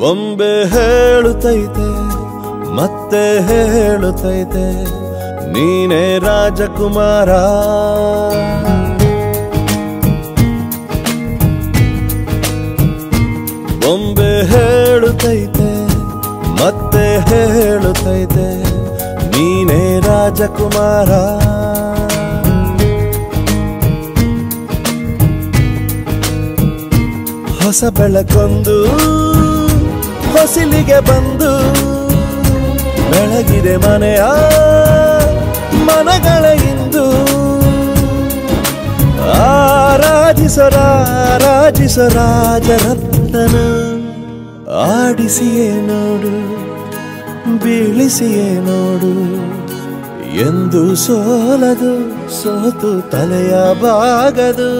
ಬೊಂಬೆ ಹೇಳುತ್ತೈತೆ ಮತ್ತೆ ಹೇಳುತ್ತೈತೆ ನೀನೇ ರಾಜಕುಮಾರ. ಬೊಂಬೆ ಹೇಳುತ್ತೈತೆ ಮತ್ತೆ ಹೇಳುತ್ತೈತೆ ನೀನೇ ರಾಜಕುಮಾರ. ಹೊಸ ಬೆಳಕೊಂದು ಹೊಸಿಲಿಗೆ ಬಂದು ಬೆಳಗಿದೆ ಮನೆಯ ಮನಗಳ ಇಂದು. ಆರಾಧಿಸ ರಾಜರತ್ನನ ಆಡಿಸಿಯೇ ನೋಡು ಬೀಳಿಸಿಯೇ ನೋಡು ಎಂದು ಸೋಲದು ಸೋತು ತಲೆಯ ಬಾಗದು.